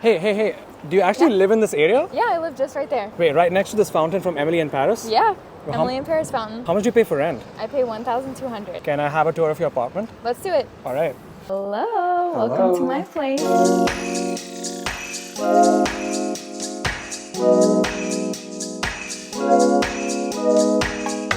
Hey, do you actually live in this area? Yeah, I live just right there. Wait, right next to this fountain from Emily in Paris? Yeah, Well, Emily in Paris fountain. How much do you pay for rent? I pay $1,200. Can I have a tour of your apartment? Let's do it. All right. Hello, welcome to my place.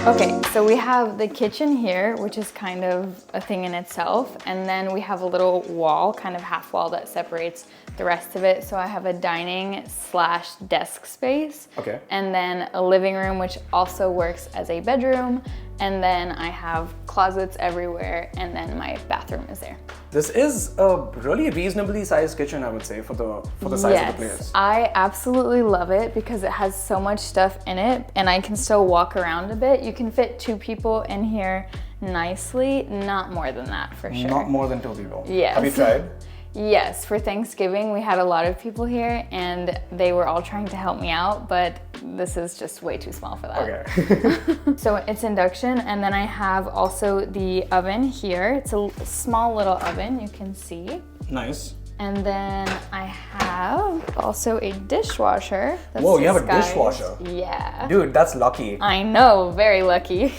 Okay, so we have the kitchen here, which is kind of a thing in itself. And then we have a little wall, kind of half wall that separates the rest of it. So I have a dining / desk space. Okay. And then a living room, which also works as a bedroom. And then I have closets everywhere. And then my bathroom is there. This is a really reasonably sized kitchen, I would say, for the size of the place. I absolutely love it because it has so much stuff in it and I can still walk around a bit. You can fit 2 people in here nicely, not more than that for sure. Not more than 2 people. Yes. Have you tried? Yes, for Thanksgiving we had a lot of people here and they were all trying to help me out, but this is just way too small for that. Okay. So it's induction, and then I have also the oven here. It's a small little oven, you can see. Nice. And then I have also a dishwasher. That's Whoa, you have a disguised. dishwasher? Yeah. Dude, that's lucky. I know, very lucky.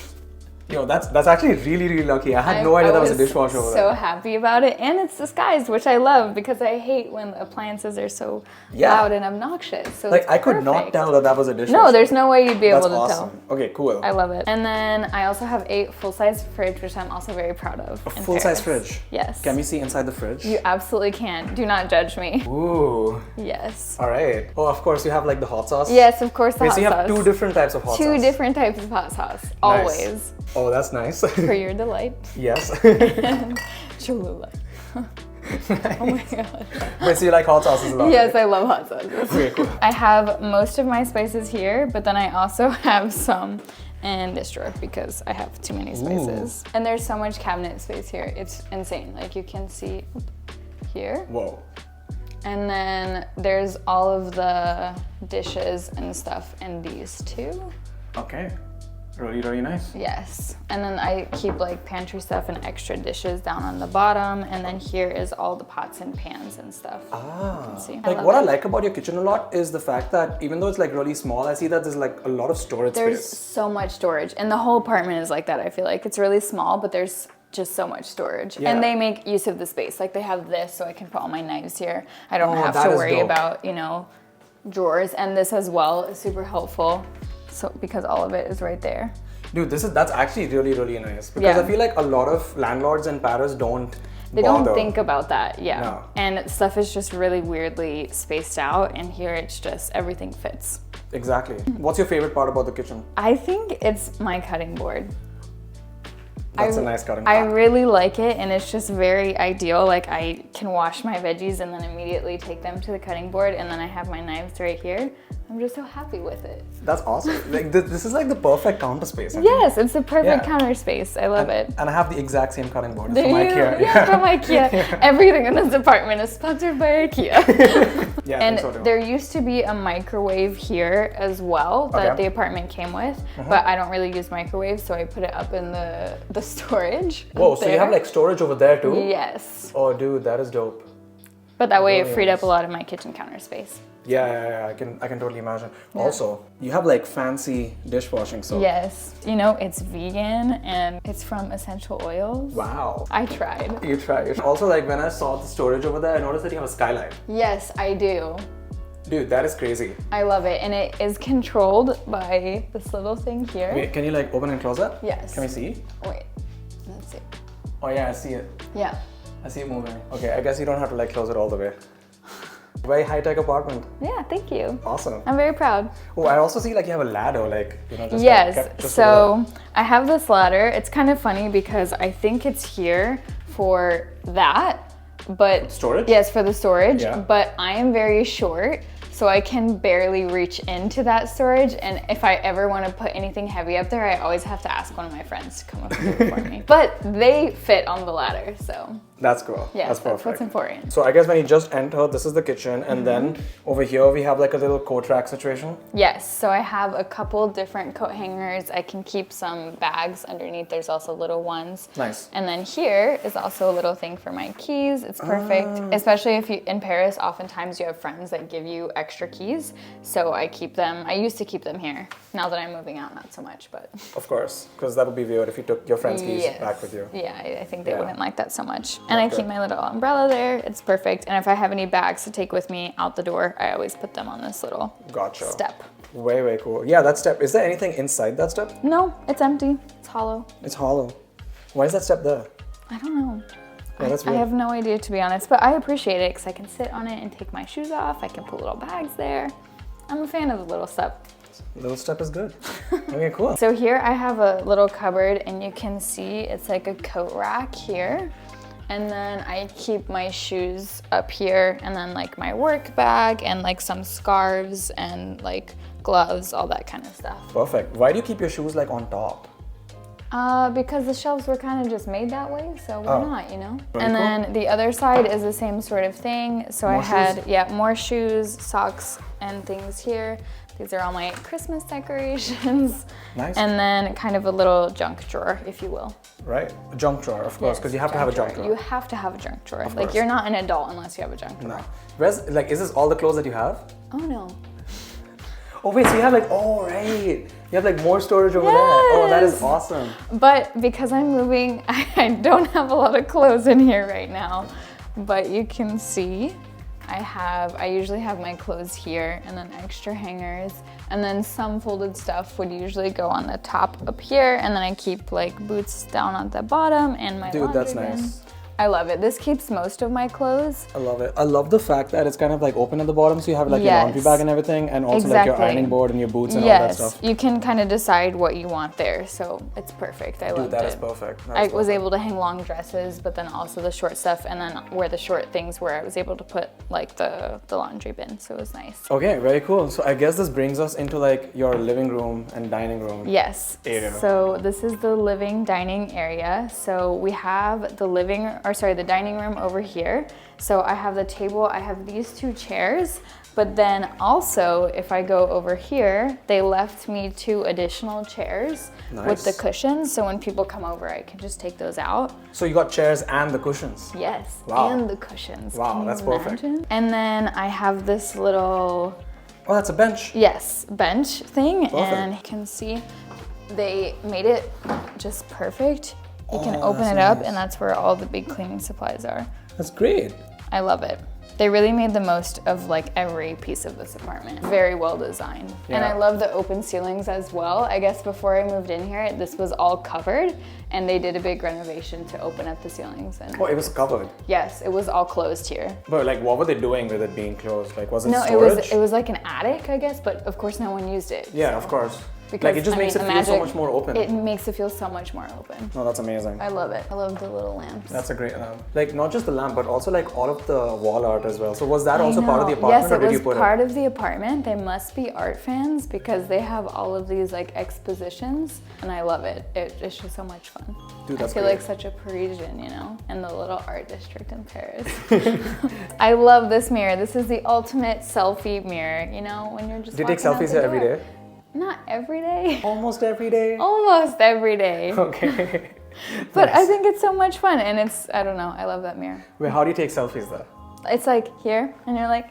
Yo, that's actually really lucky. I had no idea that was a dishwasher over there. So happy about it, and it's disguised, which I love because I hate when appliances are so loud and obnoxious. So like I could not tell that was a dishwasher. No, there's no way you'd be able to awesome. tell. Okay, cool. I love it. And then I also have a full-size fridge, which I'm also very proud of. A full-size fridge? Yes. Can we see inside the fridge? You absolutely can. Do not judge me. Ooh. Yes. All right. Oh, of course you have like the hot sauce. Yes, of course the hot so you sauce. have 2 different types of hot sauce. 2 different types of hot sauce, always. Oh, that's nice. For your delight. Yes. Cholula. Nice. Oh my god. Wait, so you like hot sauces a lot? Yes, I love hot sauces. Okay, cool. I have most of my spices here, but then I also have some in this drawer because I have too many spices. And there's so much cabinet space here. It's insane. Like you can see here. Whoa. And then there's all of the dishes and stuff in these 2. Okay. Really nice. Yes. And then I keep like pantry stuff and extra dishes down on the bottom. And then here is all the pots and pans and stuff. Ah. See. Like what I like about your kitchen a lot is the fact that even though it's like really small, I see that there's like a lot of storage There's space. so much storage. And the whole apartment is like that, I feel like. It's really small, but there's just so much storage. Yeah. And they make use of the space. Like they have this so I can put all my knives here. I don't have that to is worry dope. about, you know, drawers. And this as well is super helpful. So because all of it is right there. Dude, that's actually really nice because I feel like a lot of landlords in Paris don't don't think about that, yeah. No. And stuff is just really weirdly spaced out, and here it's just everything fits. Exactly. What's your favorite part about the kitchen? I think it's my cutting board. That's a nice cutting board. I board. really like it, and it's just very ideal. Like I can wash my veggies and then immediately take them to the cutting board, and then I have my knives right here. I'm just so happy with it. That's awesome. Like this is like the perfect counter space. Yes, it's the perfect counter space. I love it. And I have the exact same cutting board. It's Do from you? IKEA. Yeah, from IKEA. Everything in this apartment is sponsored by IKEA. Yeah, and I think so too. there used to be a microwave here as well that the apartment came with, but I don't really use microwaves, so I put it up in the storage. Whoa, so you have like storage over there too? Yes. Oh dude, that is dope. But that way it freed up a lot of my kitchen counter space. Yeah, I can totally imagine. Yeah. Also, you have like fancy dishwashing soap. Yes. You know, it's vegan and it's from essential oils. Wow. I tried. You tried. Also, like when I saw the storage over there, I noticed that you have a skylight. Yes, I do. Dude, that is crazy. I love it, and it is controlled by this little thing here. Wait, can you like open and close it? Yes. Can we see? Wait, let's see. Oh yeah, I see it. Yeah. I see it moving. Okay, I guess you don't have to like close it all the way. Very high-tech apartment. Yeah, thank you. Awesome. I'm very proud. Oh, I also see like you have a ladder, like, you know, just yes, like, just so I have this ladder. It's kind of funny because I think it's here for that, but storage? Yes, for the storage, Yeah. but I am very short, so I can barely reach into that storage, and if I ever want to put anything heavy up there, I always have to ask one of my friends to come up and do it for me. But they fit on the ladder, so. That's cool. Yeah, that's perfect. That's what's important. So I guess when you just enter, this is the kitchen, and then over here we have like a little coat rack situation. Yes, so I have a couple different coat hangers. I can keep some bags underneath. There's also little ones. Nice. And then here is also a little thing for my keys. It's perfect, especially if you in Paris. Oftentimes you have friends that give you extra keys, so I keep them. I used to keep them here. Now that I'm moving out, not so much, but. Of course, because that would be weird if you took your friend's keys back with you. Yeah, I think they wouldn't like that so much. And I keep my little umbrella there. It's perfect. And if I have any bags to take with me out the door, I always put them on this little step. Way cool. Yeah, that step. Is there anything inside that step? No, it's empty. It's hollow. It's hollow. Why is that step there? I don't know. Yeah, that's weird. I have no idea, to be honest, but I appreciate it because I can sit on it and take my shoes off. I can put little bags there. I'm a fan of the little step. Little step is good. Okay, cool. So here I have a little cupboard, and you can see it's like a coat rack here. And then I keep my shoes up here, and then like my work bag and like some scarves and like gloves, all that kind of stuff. Perfect. Why do you keep your shoes like on top? Because the shelves were kind of just made that way, so why not, you know? Very and cool. then the other side is the same sort of thing. So More I had, shoes? more shoes, socks, and things here. These are all my Christmas decorations. Nice. And then kind of a little junk drawer, if you will. Right. A junk drawer, of course, because you have to have a junk drawer. You have to have a junk drawer. Of Like, course. you're not an adult unless you have a junk drawer. No. Where's, like, is this all the clothes that you have? Oh, no. Oh, wait, so you have like, oh, right. You have like more storage over there. Oh, that is Yes. awesome. But because I'm moving, I don't have a lot of clothes in here right now. But you can see I usually have my clothes here, and then extra hangers, and then some folded stuff would usually go on the top up here, and then I keep like boots down at the bottom and my Dude, that's laundry bin. nice. I love it. This keeps most of my clothes. I love it. I love the fact that it's kind of like open at the bottom, so you have like your laundry Yes. bag and everything, and also like your Exactly. ironing board and your boots and all that stuff. You can kind of decide what you want there, so it's perfect. I love it. Dude, that is perfect. That I is was perfect. able to hang long dresses, but then also the short stuff, and then where the short things were, I was able to put like the laundry bin, so it was nice. Okay, very cool. So I guess this brings us into like your living room and dining room. Yes. Area. So this is the living dining area. So we have the dining room over here. So I have the table, I have these two chairs, but then also if I go over here, they left me 2 additional chairs with the Nice. cushions. So when people come over, I can just take those out. So you got chairs and the cushions. Yes. Wow. And the cushions. Wow, Can you that's perfect. imagine? And then I have this little Oh, that's a bench. bench thing, Perfect. and you can see they made it just perfect. You can Oh, open that's it up, nice. and that's where all the big cleaning supplies are. That's great. I love it. They really made the most of like every piece of this apartment. Very well designed. And I Yeah. love the open ceilings as well. I guess before I moved in here, this was all covered, and they did a big renovation to open up the ceilings. And Oh, it was covered. yes, it was all closed here. But like, what were they doing with it being closed? Like, was it No, storage? it was like an attic, I guess, but of course no one used it. Yeah, so. of course. Because, Like, it just I makes mean, it feel so imagine- much more open. It makes it feel so much more open. No, that's amazing. I love it. I love the little lamps. That's a great lamp. Like, not just the lamp, but also like all of the wall art as well. So was that I also part of the know. apartment, Yes, or it did was you put part it? of the apartment. They must be art fans because they have all of these like expositions, and I love it. It's just so much fun. Dude, that's I feel great. like such a Parisian, you know, in the little art district in Paris. I love this mirror. This is the ultimate selfie mirror. You know, when you're just. Do you take walking out selfies the here every door. day? Not every day. Almost every day. Almost every day. Okay. But I Nice. think it's so much fun, and I don't know, I love that mirror. Wait, how do you take selfies there? It's like here, and you're like,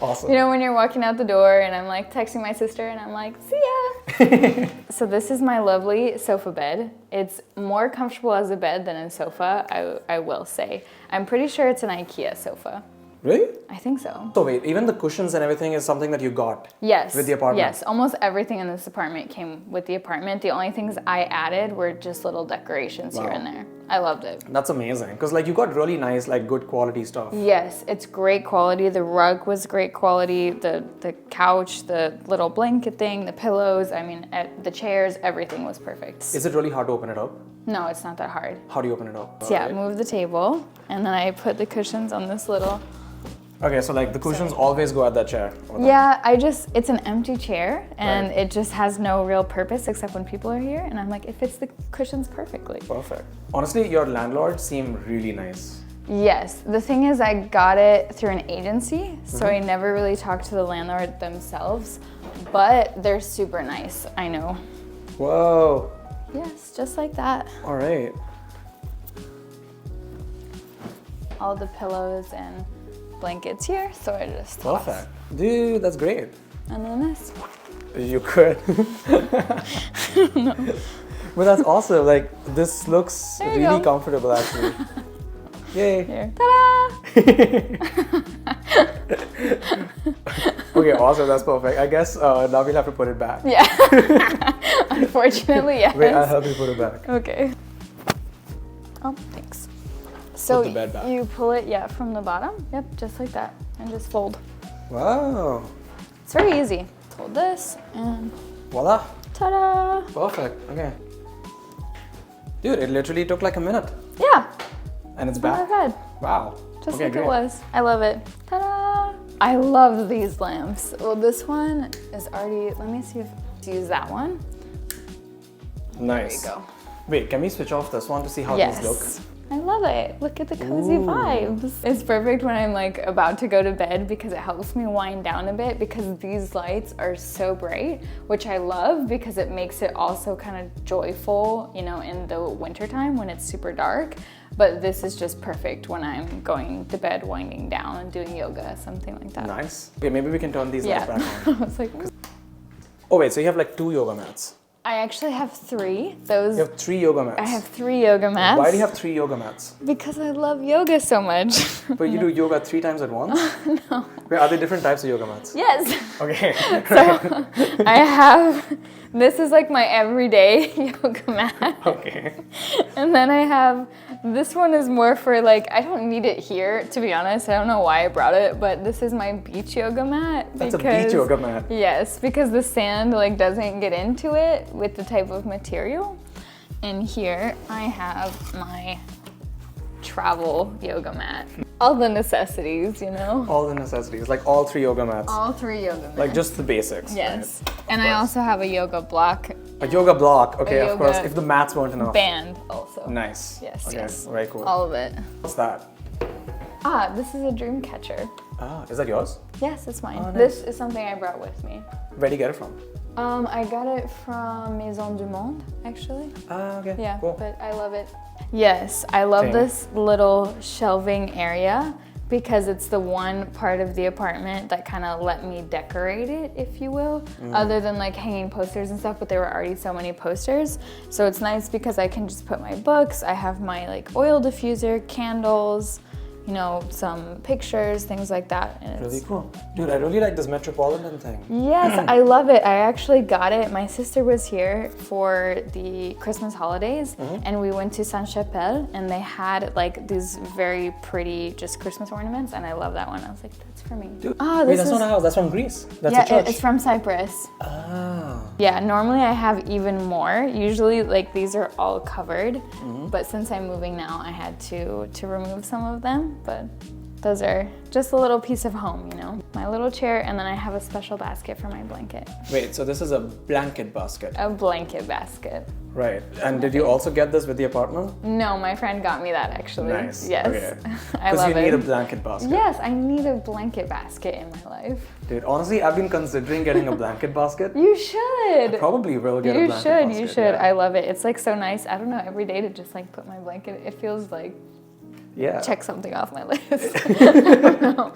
Awesome. you know, when you're walking out the door, and I'm like texting my sister, and I'm like, see ya. So this is my lovely sofa bed. It's more comfortable as a bed than a sofa, I will say. I'm pretty sure it's an IKEA sofa. Really? I think so. So wait, even the cushions and everything is something that you got? Yes. With the apartment? Yes, almost everything in this apartment came with the apartment. The only things I added were just little decorations here Wow. and there. I loved it. That's amazing. Because like you got really nice, like good quality stuff. Yes, it's great quality. The rug was great quality. The couch, the little blanket thing, the pillows, I mean, the chairs, everything was perfect. Is it really hard to open it up? No, it's not that hard. How do you open it up? So yeah, move the table, and then I put the cushions on this little Okay, so like the cushions always go at that chair. Yeah, it's an empty chair and it just has no real purpose except when people are here. And I'm like, it fits the cushions perfectly. Perfect. Honestly, your landlords seem really nice. Yes, the thing is I got it through an agency, so I never really talked to the landlord themselves, but they're super nice, I know. Whoa. Yes, just like that. All right. All the pillows and blankets here, so I just toss. Perfect. Dude, that's great. And then this. You could. No. But that's awesome. Like, this looks really comfortable actually. Yay. Here. Ta-da! Okay, awesome. That's perfect. I guess now we'll have to put it back. Yeah. Unfortunately, yes. Wait, I'll help you put it back. Okay. Oh, thanks. So Put the bed back. you pull it, from the bottom. Yep, just like that. And just fold. Wow. It's very easy. Fold this and Voila. ta-da! Perfect. Okay. Dude, it literally took like a minute. Yeah. And it's Oh back. my god. Wow. Just okay, like great. it was. I love it. Ta-da! I love these lamps. Well, this one is already, let me see if I use that one. Nice. There you go. Wait, can we switch off this one to see how Yes. these look? I love it. Look at the cozy vibes. It's perfect when I'm like about to go to bed because it helps me wind down a bit because these lights are so bright, which I love because it makes it also kind of joyful, you know, in the wintertime when it's super dark. But this is just perfect when I'm going to bed, winding down and doing yoga, something like that. Nice. Okay, maybe we can turn these lights back on. I was like, Oh wait, so you have like 2 yoga mats. I actually have 3. Those. You have 3 yoga mats. I have 3 yoga mats. Why do you have 3 yoga mats? Because I love yoga so much. But you do yoga 3 times at once? No. Wait, are there different types of yoga mats? Yes. Okay. So I have, this is like my everyday yoga mat. Okay. And then I have, this one is more for like, I don't need it here, to be honest. I don't know why I brought it, but this is my beach yoga mat. That's a beach yoga mat. Yes, because the sand like doesn't get into it with the type of material. And here I have my travel yoga mat. All the necessities, you know? All the necessities, like all 3 yoga mats. All 3 yoga mats. Like just the basics. Yes. Right? And I also have a yoga block A yoga block, okay, yoga of course, if the mats weren't enough. band also. Nice. Yes, Okay, yes. very cool. All of it. What's that? This is a dream catcher. Ah, is that yours? Yes, it's mine. Oh, nice. This is something I brought with me. Where do you get it from? I got it from Maison du Monde, actually. Ah, okay, Yeah, cool. but I love it. Yes, I love Same. this little shelving area because it's the one part of the apartment that kind of let me decorate it, if you will, other than like hanging posters and stuff, but there were already so many posters. So it's nice because I can just put my books, I have my like oil diffuser, candles, you know, some pictures, things like that. And Really cool. Dude, I really like this metropolitan thing. Yes, I love it. I actually got it. My sister was here for the Christmas holidays and we went to Sainte-Chapelle and they had like these very pretty just Christmas ornaments and I love that one. I was like, that's for me. Dude, Oh, wait, this that's is, not a house, that's from Greece. That's yeah, a church. it's from Cyprus. Ah. Yeah, normally I have even more. Usually like these are all covered, but since I'm moving now, I had to remove some of them. But those are just a little piece of home, you know? My little chair, and then I have a special basket for my blanket. Wait, so this is a blanket basket. A blanket basket. Right. And did you also get this with the apartment? No, my friend got me that actually. Nice. Yes. Okay. I love Because you need it. a blanket basket. Yes, I need a blanket basket in my life. Dude, honestly, I've been considering getting a blanket basket. You should. Probably will get a You blanket should, basket. you should. Yeah. I love it. It's like so nice. I don't know, every day to just like put my blanket, it feels like Yeah. check something off my list. I don't know.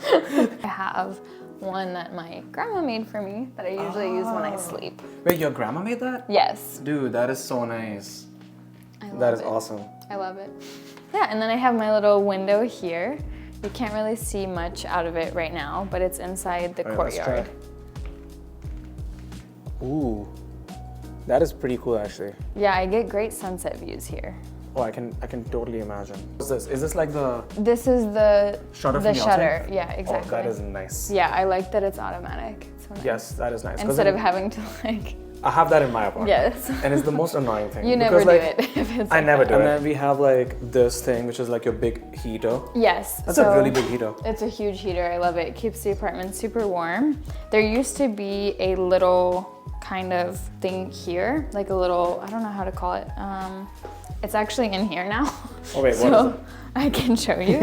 I have one that my grandma made for me that I usually use when I sleep. Wait, your grandma made that? Yes. Dude, that is so nice. I love That is it. awesome. I love it. Yeah, and then I have my little window here. You can't really see much out of it right now, but it's inside the Alright, let's courtyard. try. Ooh, that is pretty cool actually. Yeah, I get great sunset views here. Oh, I can totally imagine. What's this? Is this like the This is the shutter the from the shutter. outside? Yeah, exactly. Oh, that is nice. Yeah, I like that it's automatic. It's so nice. Yes, that is nice. 'Cause Instead then- of having to like I have that in my apartment. Yes. And it's the most annoying thing. You never do like, it if it's I never do it. that. And then we have like this thing, which is like your big heater. Yes. That's a really big heater. It's a huge heater. I love it. It keeps the apartment super warm. There used to be a little kind of thing here, like a little, I don't know how to call it. It's actually in here now. Oh wait, what is it? I can show you.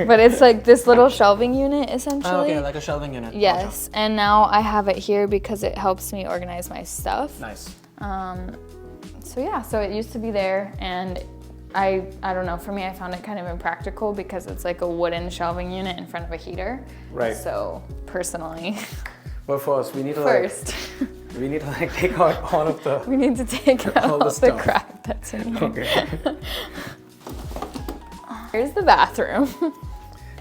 But it's like this little shelving unit essentially. Oh, okay, like a shelving unit. Yes, Gotcha. and now I have it here because it helps me organize my stuff. Nice. So yeah, so it used to be there, and I don't know, for me I found it kind of impractical because it's like a wooden shelving unit in front of a heater. Right. So personally. But first, we need to we need to like take out all of the. We need to take out all the crap that's in here. Okay. Here's the bathroom.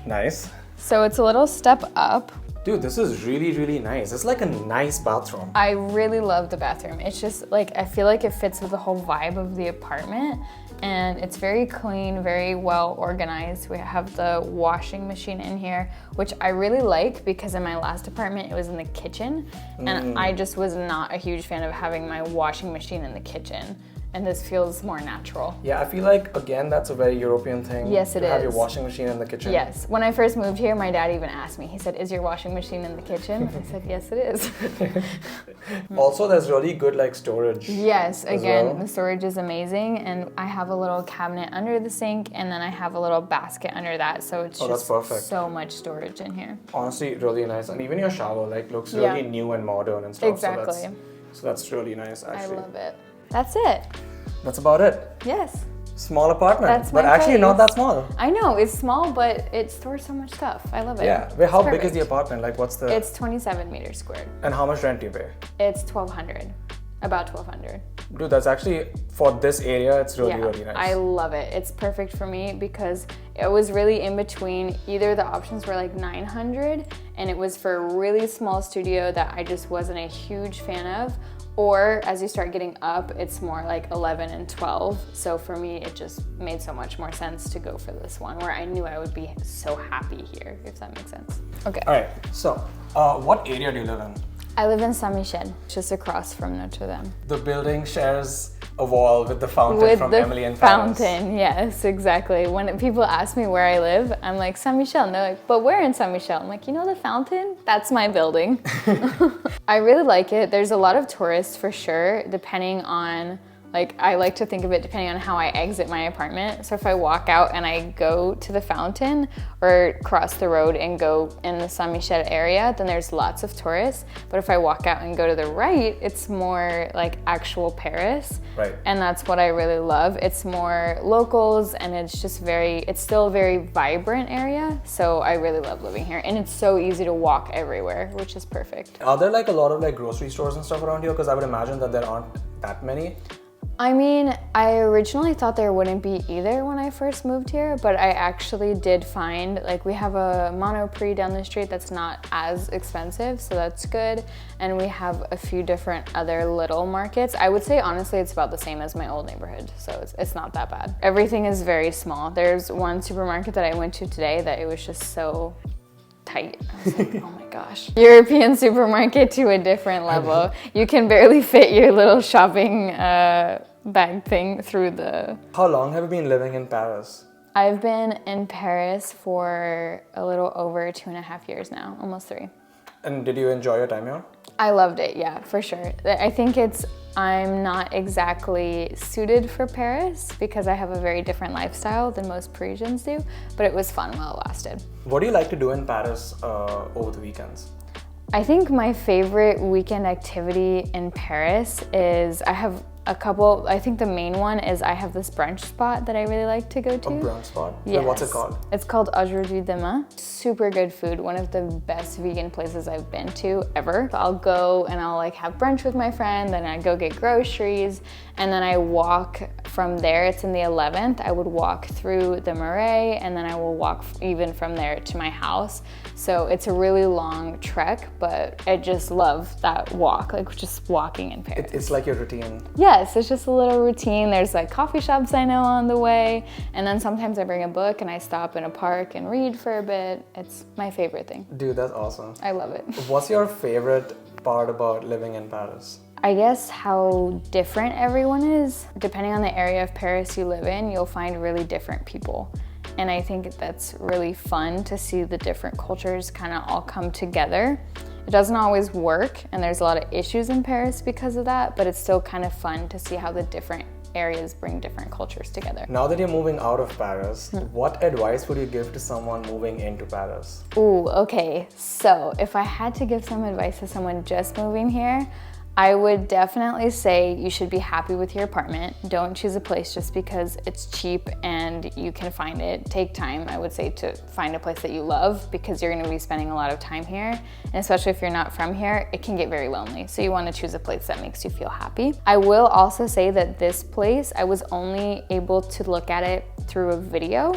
Nice. So it's a little step up. Dude, this is really, really nice. It's like a nice bathroom. I really love the bathroom. It's just like, I feel like it fits with the whole vibe of the apartment, and it's very clean, very well organized. We have the washing machine in here, which I really like because in my last apartment, it was in the kitchen, and I just was not a huge fan of having my washing machine in the kitchen. And this feels more natural. Yeah, I feel like, again, that's a very European thing. Yes, it to have your is. washing machine in the kitchen. Yes. When I first moved here, my dad even asked me, he said, "Is your washing machine in the kitchen?" I said, "Yes, it is." Also, there's really good like storage. Yes, again, well. the storage is amazing, and I have a little cabinet under the sink, and then I have a little basket under that, so it's that's perfect. so much storage in here. Honestly, really nice. And even your shower like looks really new and modern and stuff. Exactly. So that's really nice, actually. I love it. That's it. That's about it. Yes. Small apartment, That's but my actually not place. that small. I know, it's small, but it stores so much stuff. I love it. Yeah. Wait, how It's big is perfect. the apartment? Like, what's the? It's 27 meters squared. And how much rent do you pay? It's 1,200. About 1,200. Dude, that's actually, for this area, it's really, really nice. I love it. It's perfect for me because it was really in between. Either the options were like 900 and it was for a really small studio that I just wasn't a huge fan of, or as you start getting up, it's more like 11 and 12. So for me, it just made so much more sense to go for this one where I knew I would be so happy here, if that makes sense. Okay. All right, so what area do you live in? I live in Saint Michel, just across from Notre. The building shares a wall with the fountain from Emily in Paris. Fountain, yes, exactly. When people ask me where I live, I'm like, Saint Michel. And they're like, but where in Saint Michel? I'm like, you know the fountain? That's my building. I really like it. There's a lot of tourists for sure, depending on, like, I like to think of it depending on how I exit my apartment. So if I walk out and I go to the fountain or cross the road and go in the Saint Michel area, then there's lots of tourists. But if I walk out and go to the right, it's more like actual Paris. Right. And that's what I really love. It's more locals, and it's just it's still a very vibrant area. So I really love living here. And it's so easy to walk everywhere, which is perfect. Are there like a lot of like grocery stores and stuff around here? Because I would imagine that there aren't that many. I mean, I originally thought there wouldn't be either when I first moved here, but I actually did find, like, we have a Notre down the street that's not as expensive, so that's good. And we have a few different other little markets. I would say, honestly, it's about the same as my old neighborhood, so it's not that bad. Everything is very small. There's one supermarket that I went to today that it was just so tight. I was like, oh my gosh. European supermarket to a different level. You can barely fit your little shopping bag thing through the... How long have you been living in Paris? I've been in Paris for a little over 2.5 years now, almost 3. And did you enjoy your time here? I loved it, yeah, for sure. I think I'm not exactly suited for Paris because I have a very different lifestyle than most Parisians do, but it was fun while it lasted. What do you like to do in Paris over the weekends? I think my favorite weekend activity in Paris is I have a couple. I think the main one is I have this brunch spot that I really like to go to. A brunch spot? Yes. What's it called? It's called Aujourd'hui Demain. Super good food. One of the best vegan places I've been to ever. I'll go and I'll like have brunch with my friend, then I go get groceries, and then I walk from there. It's in the 11th. I would walk through the Marais, and then I will walk even from there to my house. So it's a really long trek, but I just love that walk, like just walking in Paris. It's like your routine. Yes, it's just a little routine. There's like coffee shops I know on the way, and then sometimes I bring a book and I stop in a park and read for a bit. It's my favorite thing. Dude, that's awesome. I love it. What's your favorite part about living in Paris? I guess how different everyone is. Depending on the area of Paris you live in, you'll find really different people. And I think that's really fun to see the different cultures kind of all come together. It doesn't always work, and there's a lot of issues in Paris because of that, but it's still kind of fun to see how the different areas bring different cultures together. Now that you're moving out of Paris, what advice would you give to someone moving into Paris? Ooh, okay. So if I had to give some advice to someone just moving here, I would definitely say you should be happy with your apartment. Don't choose a place just because it's cheap and you can find it. Take time, I would say, to find a place that you love, because you're gonna be spending a lot of time here. And especially if you're not from here, it can get very lonely. So you wanna choose a place that makes you feel happy. I will also say that this place, I was only able to look at it through a video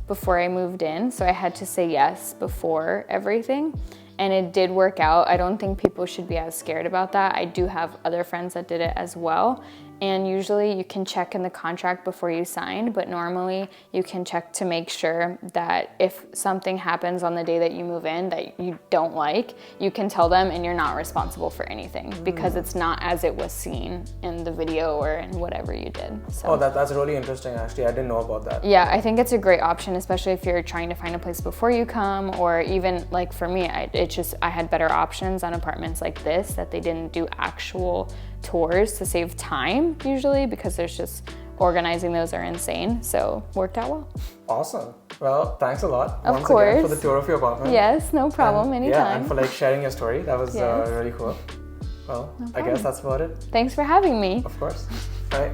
before I moved in. So I had to say yes before everything. And it did work out. I don't think people should be as scared about that. I do have other friends that did it as well. And usually you can check in the contract before you sign, but normally you can check to make sure that if something happens on the day that you move in that you don't like, you can tell them and you're not responsible for anything, because it's not as it was seen in the video or in whatever you did. So. Oh, that's really interesting, actually. I didn't know about that. Yeah, I think it's a great option, especially if you're trying to find a place before you come, or even like for me, I had better options on apartments like this, that they didn't do actual tours to save time usually, because there's just organizing those are insane. So worked out well. Awesome. Well, thanks a lot Of once course. again for the tour of your apartment. Yes, no problem, and, anytime. Yeah, and for like sharing your story. That was Yes. really cool. Well, No I guess that's about it. Thanks for having me. Of course. All right.